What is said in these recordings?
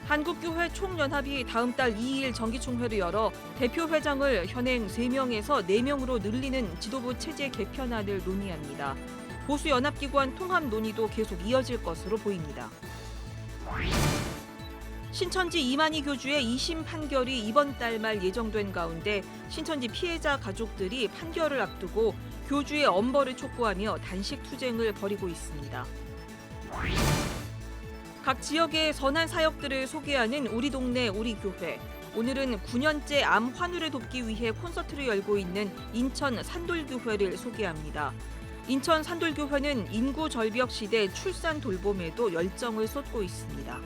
한국교회 총연합이 다음 달 2일 정기총회를 열어 대표회장을 현행 3명에서 4명으로 늘리는 지도부 체제 개편안을 논의합니다. 보수연합기관 통합 논의도 계속 이어질 것으로 보입니다. 신천지 이만희 교주의 2심 판결이 이번 달 말 예정된 가운데 신천지 피해자 가족들이 판결을 앞두고 교주의 엄벌을 촉구하며 단식 투쟁을 벌이고 있습니다. 각 지역의 선한 사역들을 소개하는 우리 동네 우리 교회. 오늘은 9년째 암 환우를 돕기 위해 콘서트를 열고 있는 인천 산돌교회를 소개합니다. 인천 산돌교회는 인구 절벽 시대 출산 돌봄에도 열정을 쏟고 있습니다.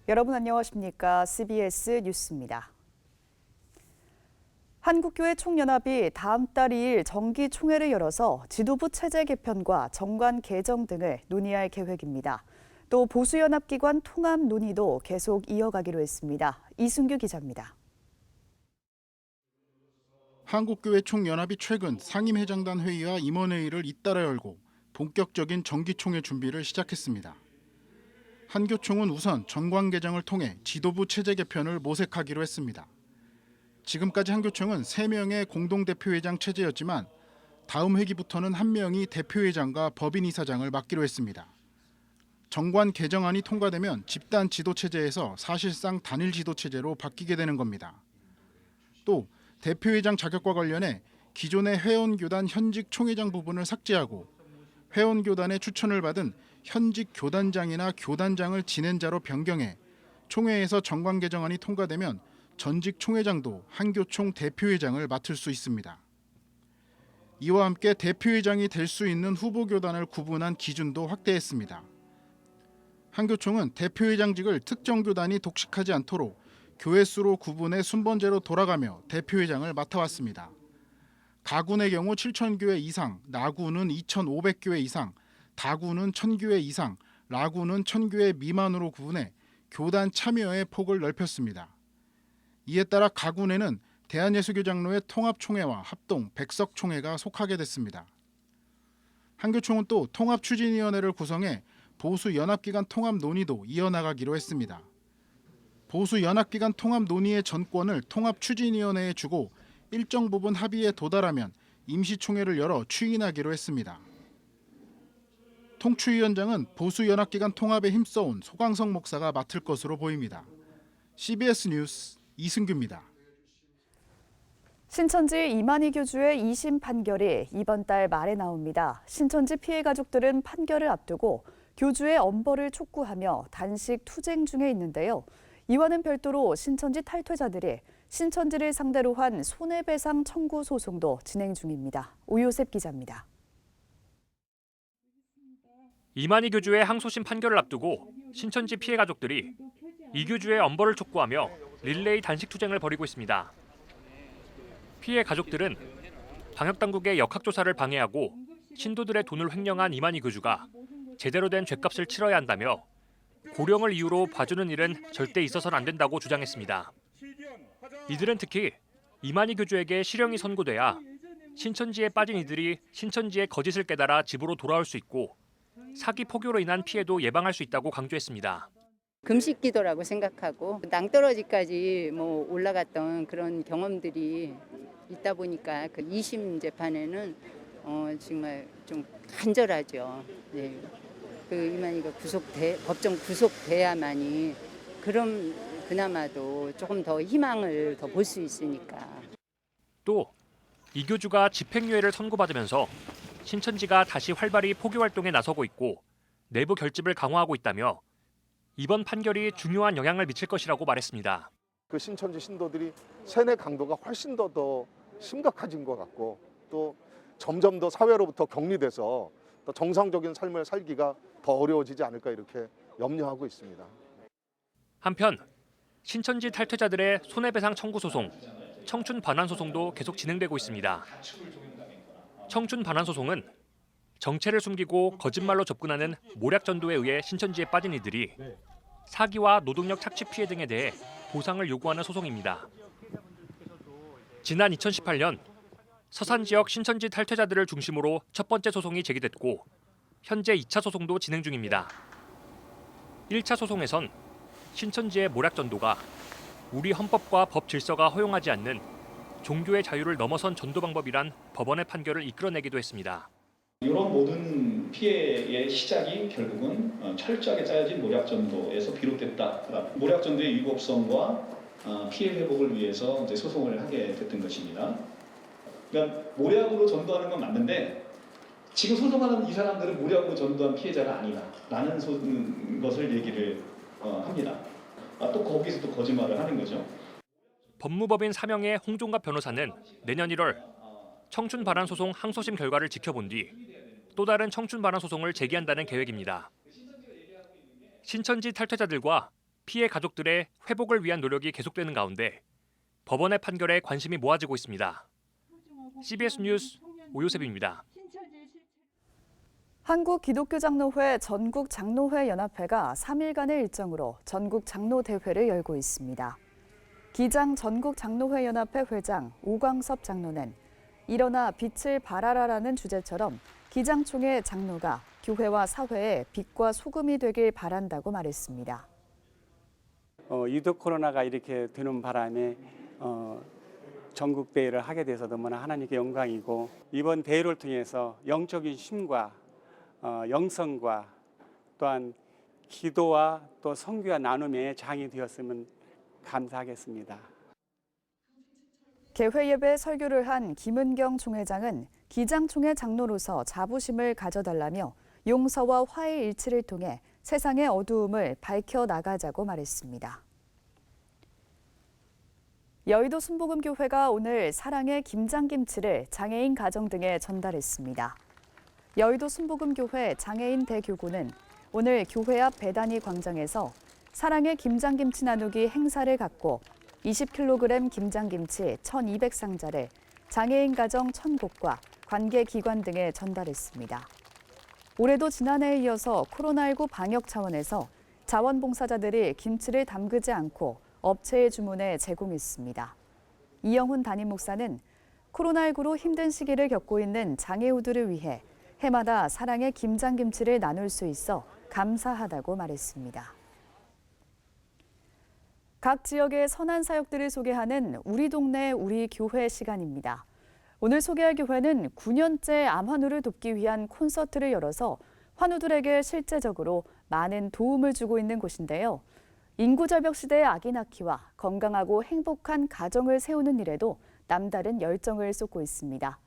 여러분 안녕하십니까? CBS 뉴스입니다. 한국교회 총연합이 다음 달 2일 정기총회를 열어서 지도부 체제 개편과 정관 개정 등을 논의할 계획입니다. 또 보수연합기관 통합 논의도 계속 이어가기로 했습니다. 이순규 기자입니다. 한국교회 총연합이 최근 상임회장단 회의와 임원회의를 잇따라 열고 본격적인 정기총회 준비를 시작했습니다. 한교총은 우선 정관 개정을 통해 지도부 체제 개편을 모색하기로 했습니다. 지금까지 한교총은 3명의 공동대표회장 체제였지만 다음 회기부터는 1명이 대표회장과 법인이사장을 맡기로 했습니다. 정관 개정안이 통과되면 집단 지도 체제에서 사실상 단일 지도 체제로 바뀌게 되는 겁니다. 또 대표회장 자격과 관련해 기존의 회원교단 현직 총회장 부분을 삭제하고 회원교단의 추천을 받은 현직 교단장이나 교단장을 진행자로 변경해 총회에서 정관 개정안이 통과되면 전직 총회장도 한교총 대표회장을 맡을 수 있습니다. 이와 함께 대표회장이 될 수 있는 후보교단을 구분한 기준도 확대했습니다. 한교총은 대표회장직을 특정 교단이 독식하지 않도록 교회 수로 구분해 순번제로 돌아가며 대표회장을 맡아왔습니다. 가군의 경우 7,000교회 이상, 나군은 2,500교회 이상, 다군은 1,000교회 이상, 라군은 1,000교회 미만으로 구분해 교단 참여의 폭을 넓혔습니다. 이에 따라 가군에는 대한예수교장로회 통합총회와 합동 백석총회가 속하게 됐습니다. 한교총은 또 통합추진위원회를 구성해 보수연합기관 통합 논의도 이어나가기로 했습니다. 보수연합기관 통합 논의의 전권을 통합추진위원회에 주고 일정 부분 합의에 도달하면 임시총회를 열어 추인하기로 했습니다. 통추위원장은 보수연합기관 통합에 힘써온 소광석 목사가 맡을 것으로 보입니다. CBS 뉴스 이승규입니다. 신천지 이만희 교주의 2심 판결이 이번 달 말에 나옵니다. 신천지 피해 가족들은 판결을 앞두고 교주의 엄벌을 촉구하며 단식 투쟁 중에 있는데요. 이와는 별도로 신천지 탈퇴자들이 신천지를 상대로 한 손해배상 청구 소송도 진행 중입니다. 오요셉 기자입니다. 이만희 교주의 항소심 판결을 앞두고 신천지 피해 가족들이 이 교주의 엄벌을 촉구하며 릴레이 단식 투쟁을 벌이고 있습니다. 피해 가족들은 방역당국의 역학조사를 방해하고 신도들의 돈을 횡령한 이만희 교주가 제대로 된 죗값을 치러야 한다며 고령을 이유로 봐주는 일은 절대 있어서는 안 된다고 주장했습니다. 이들은 특히 이만희 교주에게 실형이 선고돼야 신천지에 빠진 이들이 신천지의 거짓을 깨달아 집으로 돌아올 수 있고 사기 포교로 인한 피해도 예방할 수 있다고 강조했습니다. 금식기도라고 생각하고 낭떠러지까지 올라갔던 그런 경험들이 있다 보니까 그 2심 재판에는 정말 좀 간절하죠. 네. 그 이만희가 법정 구속돼야만이 그럼 그나마도 조금 더 희망을 더 볼 수 있으니까. 또 이 교주가 집행유예를 선고받으면서 신천지가 다시 활발히 포교 활동에 나서고 있고 내부 결집을 강화하고 있다며 이번 판결이 중요한 영향을 미칠 것이라고 말했습니다. 그 신천지 신도들이 세뇌 강도가 훨씬 더 심각해진 것 같고 또 점점 더 사회로부터 격리돼서 더 정상적인 삶을 살기가 더 어려워지지 않을까 이렇게 염려하고 있습니다. 한편 신천지 탈퇴자들의 손해배상 청구 소송, 청춘 반환 소송도 계속 진행되고 있습니다. 청춘 반환 소송은 정체를 숨기고 거짓말로 접근하는 모략 전도에 의해 신천지에 빠진 이들이 사기와 노동력 착취 피해 등에 대해 보상을 요구하는 소송입니다. 지난 2018년 서산 지역 신천지 탈퇴자들을 중심으로 첫 번째 소송이 제기됐고 현재 2차 소송도 진행 중입니다. 1차 소송에선 신천지의 모략 전도가 우리 헌법과 법 질서가 허용하지 않는 종교의 자유를 넘어선 전도 방법이란 법원의 판결을 이끌어내기도 했습니다. 이런 모든 피해의 시작이 결국은 철저하게 짜여진 모략전도에서 비롯됐다. 모략전도의 위법성과 피해 회복을 위해서 이제 소송을 하게 됐던 것입니다. 그러니까 모략으로 전도하는 건 맞는데 지금 소송하는 이 사람들은 모략으로 전도한 피해자가 아니다라는 것을 얘기를 합니다. 또 거기서 또 거짓말을 하는 거죠. 법무법인 사명의 홍종갑 변호사는 내년 1월 청춘 반환 소송 항소심 결과를 지켜본 뒤 또 다른 청춘 반환 소송을 제기한다는 계획입니다. 신천지 탈퇴자들과 피해 가족들의 회복을 위한 노력이 계속되는 가운데 법원의 판결에 관심이 모아지고 있습니다. CBS 뉴스 오요셉입니다. 한국기독교장로회 전국장로회 연합회가 3일간의 일정으로 전국장로대회를 열고 있습니다. 기장 전국장로회 연합회 회장 오광섭 장로는 일어나 빛을 발하라라는 주제처럼 기장총회 장로가 교회와 사회에 빛과 소금이 되길 바란다고 말했습니다. 유독 코로나가 이렇게 되는 바람에 전국 대회를 하게 돼서 너무나 하나님께 영광이고 이번 대회를 통해서 영적인 힘과 영성과 또한 기도와 또 선교와 나눔의 장이 되었으면 감사하겠습니다. 개회 예배 설교를 한 김은경 총회장은 기장총회 장로로서 자부심을 가져달라며 용서와 화해 일치를 통해 세상의 어두움을 밝혀나가자고 말했습니다. 여의도 순복음교회가 오늘 사랑의 김장김치를 장애인 가정 등에 전달했습니다. 여의도 순복음교회 장애인 대교구는 오늘 교회 앞 배단위 광장에서 사랑의 김장김치 나누기 행사를 갖고 20kg 김장김치 1,200상자를 장애인 가정 1,000곳과 관계기관 등에 전달했습니다. 올해도 지난해에 이어서 코로나19 방역 차원에서 자원봉사자들이 김치를 담그지 않고 업체의 주문에 제공했습니다. 이영훈 담임 목사는 코로나19로 힘든 시기를 겪고 있는 장애우들을 위해 해마다 사랑의 김장김치를 나눌 수 있어 감사하다고 말했습니다. 각 지역의 선한 사역들을 소개하는 우리 동네 우리 교회 시간입니다. 오늘 소개할 교회는 9년째 암 환우를 돕기 위한 콘서트를 열어서 환우들에게 실제적으로 많은 도움을 주고 있는 곳인데요. 인구절벽 시대의 아기 낳기와 건강하고 행복한 가정을 세우는 일에도 남다른 열정을 쏟고 있습니다.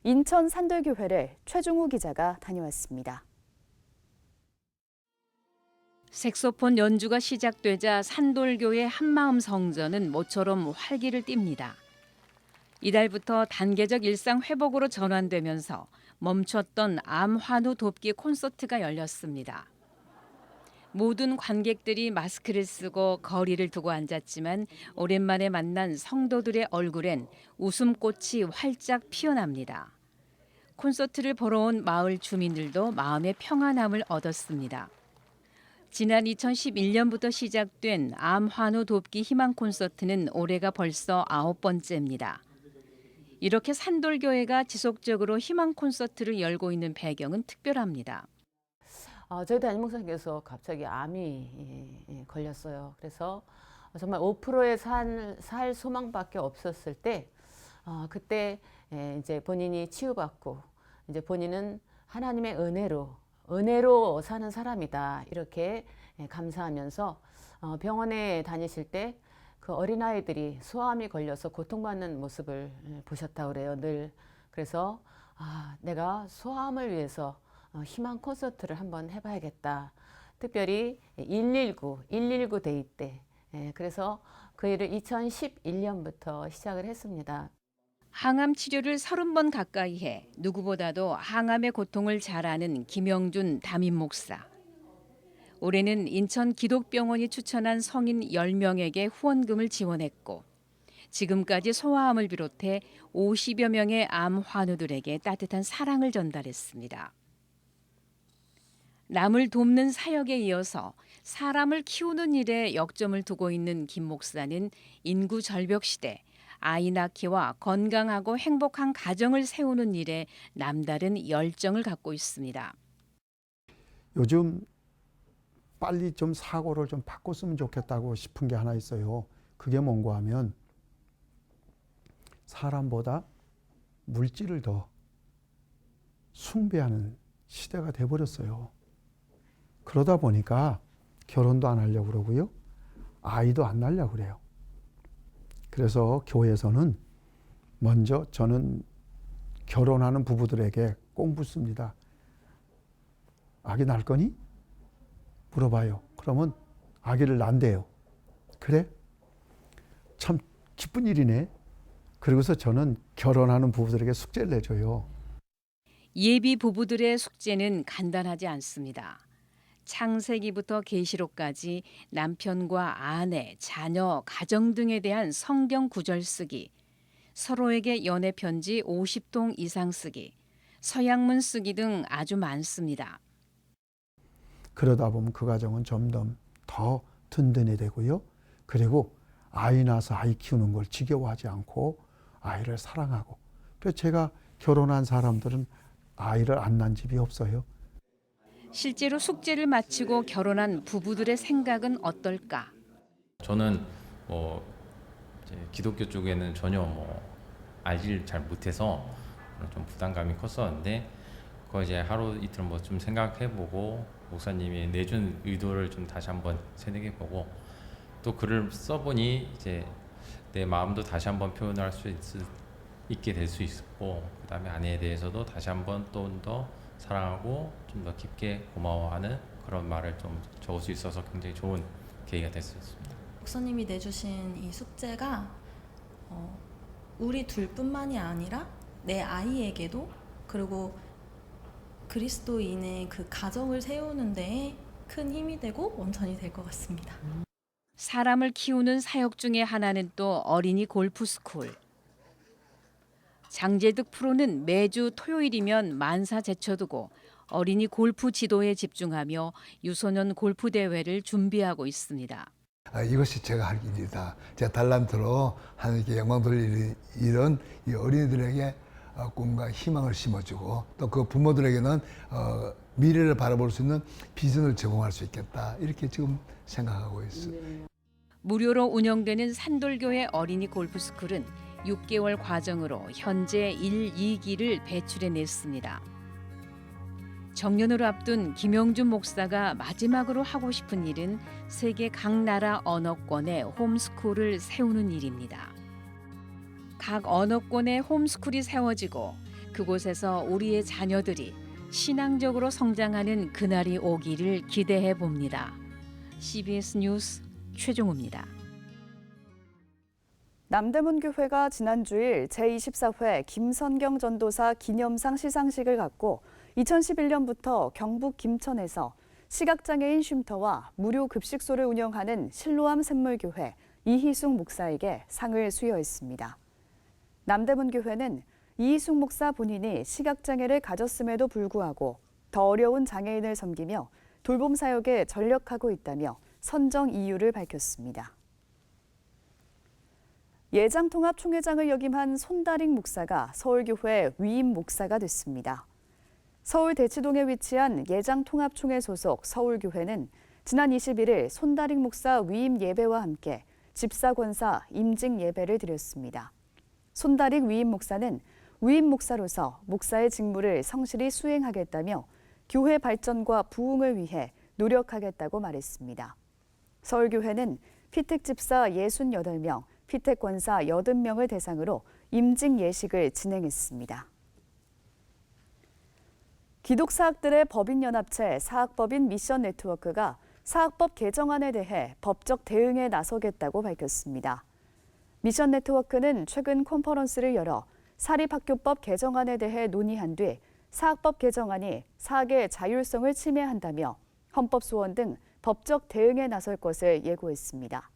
인천 산돌교회를 최중우 기자가 다녀왔습니다. 색소폰 연주가 시작되자 산돌교회 한마음 성전은 모처럼 활기를 띱니다. 이달부터 단계적 일상 회복으로 전환되면서 멈췄던 암 환우 돕기 콘서트가 열렸습니다. 모든 관객들이 마스크를 쓰고 거리를 두고 앉았지만 오랜만에 만난 성도들의 얼굴엔 웃음꽃이 활짝 피어납니다. 콘서트를 보러 온 마을 주민들도 마음의 평안함을 얻었습니다. 지난 2011년부터 시작된 암 환우 돕기 희망 콘서트는 올해가 벌써 9번째입니다. 이렇게 산돌교회가 지속적으로 희망 콘서트를 열고 있는 배경은 특별합니다. 저희 담임 목사님께서 갑자기 암이 걸렸어요. 그래서 정말 5%의 살 소망밖에 없었을 때 그때 이제 본인이 치유받고 이제 본인은 하나님의 은혜로 사는 사람이다 이렇게 감사하면서 병원에 다니실 때 그 어린아이들이 소아암이 걸려서 고통받는 모습을 보셨다고 그래요. 늘. 그래서 내가 소아암을 위해서 희망 콘서트를 한번 해봐야겠다. 특별히 119 데이 때. 그래서 그 일을 2011년부터 시작을 했습니다. 항암 치료를 30번 가까이 해 누구보다도 항암의 고통을 잘 아는 김영준 담임 목사. 올해는 인천 기독병원이 추천한 성인 10명에게 후원금을 지원했고 지금까지 소아암을 비롯해 50여 명의 암 환우들에게 따뜻한 사랑을 전달했습니다. 남을 돕는 사역에 이어서 사람을 키우는 일에 역점을 두고 있는 김 목사는 인구 절벽 시대 아이 낳기와 건강하고 행복한 가정을 세우는 일에 남다른 열정을 갖고 있습니다. 요즘 빨리 좀 사고를 좀 바꿨으면 좋겠다고 싶은 게 하나 있어요. 그게 뭔가 하면 사람보다 물질을 더 숭배하는 시대가 돼버렸어요. 그러다 보니까 결혼도 안 하려고 그러고요. 아이도 안 낳으려고 그래요. 그래서 교회에서는 먼저 저는 결혼하는 부부들에게 꼭 묻습니다. 아기 낳을 거니? 물어봐요. 그러면 아기를 낳는대요. 그래? 참 기쁜 일이네. 그리고서 저는 결혼하는 부부들에게 숙제를 내줘요. 예비 부부들의 숙제는 간단하지 않습니다. 창세기부터 계시록까지 남편과 아내, 자녀, 가정 등에 대한 성경 구절 쓰기, 서로에게 연애 편지 50통 이상 쓰기, 서양문 쓰기 등 아주 많습니다. 그러다 보면 그 가정은 점점 더 든든히 되고요. 그리고 아이 낳아서 아이 키우는 걸 지겨워하지 않고 아이를 사랑하고. 그래서 제가 결혼한 사람들은 아이를 안 낳은 집이 없어요. 실제로 숙제를 마치고 결혼한 부부들의 생각은 어떨까? 저는 이제 기독교 쪽에는 전혀 알지를 잘 못해서 좀 부담감이 컸었는데 그거 이제 하루 이틀 좀 생각해보고 목사님이 내준 의도를 좀 다시 한번 새내기보고 또 글을 써보니 이제 내 마음도 다시 한번 표현을 할 수 있게 될 수 있었고 그다음에 아내에 대해서도 다시 한번 또 더 사랑하고 좀 더 깊게 고마워하는 그런 말을 좀 적을 수 있어서 굉장히 좋은 계기가 됐었습니다. 목사님이 내주신 이 숙제가 우리 둘뿐만이 아니라 내 아이에게도 그리고 그리스도인의 그 가정을 세우는 데에 큰 힘이 되고 원천이 될 것 같습니다. 사람을 키우는 사역 중에 하나는 또 어린이 골프 스쿨. 장재득 프로는 매주 토요일이면 만사 제쳐두고 어린이 골프 지도에 집중하며 유소년 골프 대회를 준비하고 있습니다. 이것이 제가 할 일이다. 제 달란트로 하나님께 영광 돌릴 일은 이 어린이들에게 꿈과 희망을 심어주고 또 그 부모들에게는 미래를 바라볼 수 있는 비전을 제공할 수 있겠다. 이렇게 지금 생각하고 있습니다. 무료로 운영되는 산돌교회 어린이 골프스쿨은 6개월 과정으로 현재 1, 2기를 배출해냈습니다. 정년을 앞둔 김영준 목사가 마지막으로 하고 싶은 일은 세계 각 나라 언어권의 홈스쿨을 세우는 일입니다. 각 언어권의 홈스쿨이 세워지고 그곳에서 우리의 자녀들이 신앙적으로 성장하는 그날이 오기를 기대해 봅니다. CBS 뉴스 최종우입니다. 남대문 교회가 지난 주일 제24회 김선경 전도사 기념상 시상식을 갖고 2011년부터 경북 김천에서 시각장애인 쉼터와 무료 급식소를 운영하는 실로암 샘물교회 이희숙 목사에게 상을 수여했습니다. 남대문 교회는 이희숙 목사 본인이 시각장애를 가졌음에도 불구하고 더 어려운 장애인을 섬기며 돌봄 사역에 전력하고 있다며 선정 이유를 밝혔습니다. 예장통합 총회장을 역임한 손다릭 목사가 서울교회 위임 목사가 됐습니다. 서울 대치동에 위치한 예장통합총회 소속 서울교회는 지난 21일 손다릭 목사 위임 예배와 함께 집사권사 임직 예배를 드렸습니다. 손다릭 위임 목사는 위임 목사로서 목사의 직무를 성실히 수행하겠다며 교회 발전과 부흥을 위해 노력하겠다고 말했습니다. 서울교회는 피택 집사 68명, 피택 권사 80명을 대상으로 임직 예식을 진행했습니다. 기독사학들의 법인연합체 사학법인 미션 네트워크가 사학법 개정안에 대해 법적 대응에 나서겠다고 밝혔습니다. 미션 네트워크는 최근 컨퍼런스를 열어 사립학교법 개정안에 대해 논의한 뒤 사학법 개정안이 사학의 자율성을 침해한다며 헌법소원 등 법적 대응에 나설 것을 예고했습니다.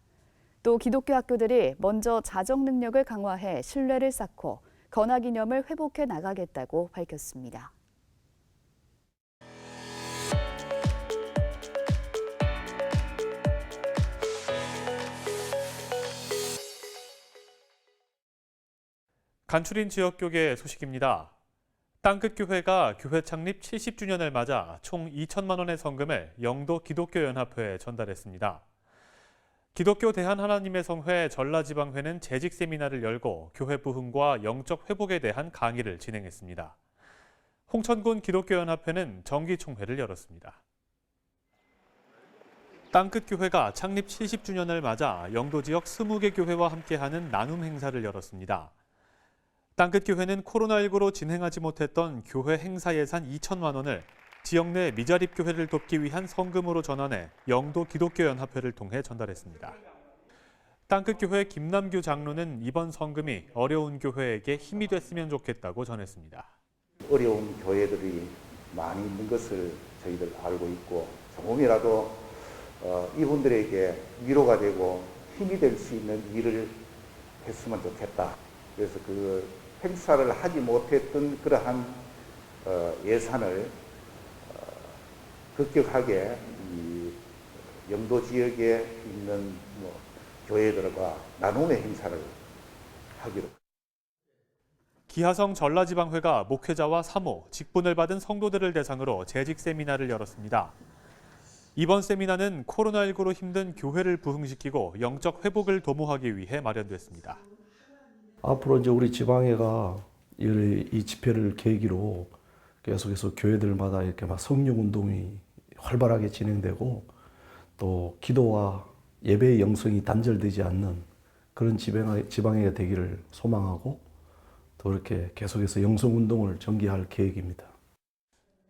또 기독교 학교들이 먼저 자정 능력을 강화해 신뢰를 쌓고 건학 이념을 회복해 나가겠다고 밝혔습니다. 간추린 지역교계 소식입니다. 땅끝교회가 교회 창립 70주년을 맞아 총 2천만 원의 성금을 영도 기독교연합회에 전달했습니다. 기독교 대한하나님의 성회 전라지방회는 재직 세미나를 열고 교회 부흥과 영적 회복에 대한 강의를 진행했습니다. 홍천군 기독교연합회는 정기총회를 열었습니다. 땅끝교회가 창립 70주년을 맞아 영도 지역 20개 교회와 함께하는 나눔 행사를 열었습니다. 땅끝교회는 코로나19로 진행하지 못했던 교회 행사 예산 2천만 원을 지역 내 미자립 교회를 돕기 위한 성금으로 전환해 영도 기독교연합회를 통해 전달했습니다. 땅끝교회 김남규 장로는 이번 성금이 어려운 교회에게 힘이 됐으면 좋겠다고 전했습니다. 어려운 교회들이 많이 있는 것을 저희들 알고 있고 조금이라도 이분들에게 위로가 되고 힘이 될 수 있는 일을 했으면 좋겠다. 그래서 그 행사를 하지 못했던 그러한 예산을 급격하게 이 영도 지역에 있는 교회들과 나눔의 행사를 하기로. 기하성 전라지방회가 목회자와 사모, 직분을 받은 성도들을 대상으로 재직 세미나를 열었습니다. 이번 세미나는 코로나19로 힘든 교회를 부흥시키고 영적 회복을 도모하기 위해 마련됐습니다. 앞으로 이제 우리 지방회가 이 집회를 계기로 계속해서 교회들마다 이렇게 막 성령 운동이 활발하게 진행되고 또 기도와 예배의 영성이 단절되지 않는 그런 지방회가 되기를 소망하고 또 이렇게 계속해서 영성 운동을 전개할 계획입니다.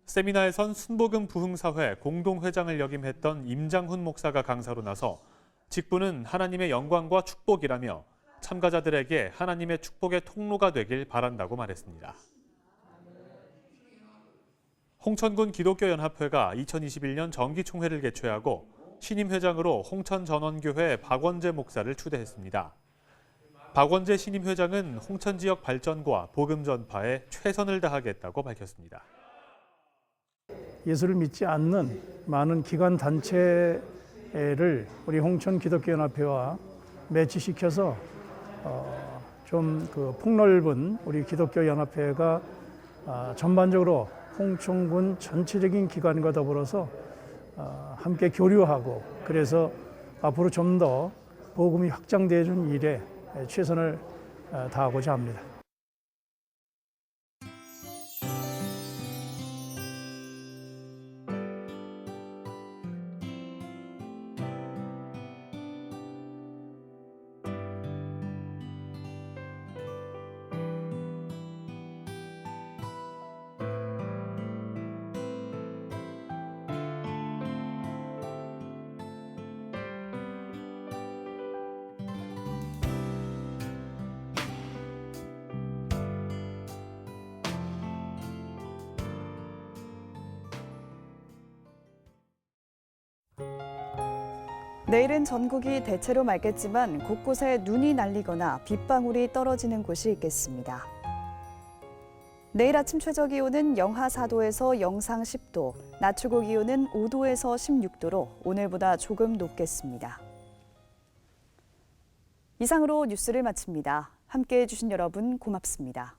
세미나에선 순복음 부흥사회 공동회장을 역임했던 임장훈 목사가 강사로 나서 직분은 하나님의 영광과 축복이라며 참가자들에게 하나님의 축복의 통로가 되길 바란다고 말했습니다. 홍천군 기독교연합회가 2021년 정기총회를 개최하고 신임 회장으로 홍천전원교회 박원재 목사를 추대했습니다. 박원재 신임 회장은 홍천 지역 발전과 복음 전파에 최선을 다하겠다고 밝혔습니다. 예수를 믿지 않는 많은 기관 단체를 우리 홍천 기독교연합회와 매치시켜서 좀 그 폭넓은 우리 기독교연합회가 전반적으로 홍천군 전체적인 기관과 더불어서 함께 교류하고 그래서 앞으로 좀 더 복음이 확장되어진 일에 최선을 다하고자 합니다. 내일은 전국이 대체로 맑겠지만 곳곳에 눈이 날리거나 빗방울이 떨어지는 곳이 있겠습니다. 내일 아침 최저기온은 영하 4도에서 영상 10도, 낮 최고 기온은 5도에서 16도로 오늘보다 조금 높겠습니다. 이상으로 뉴스를 마칩니다. 함께해 주신 여러분 고맙습니다.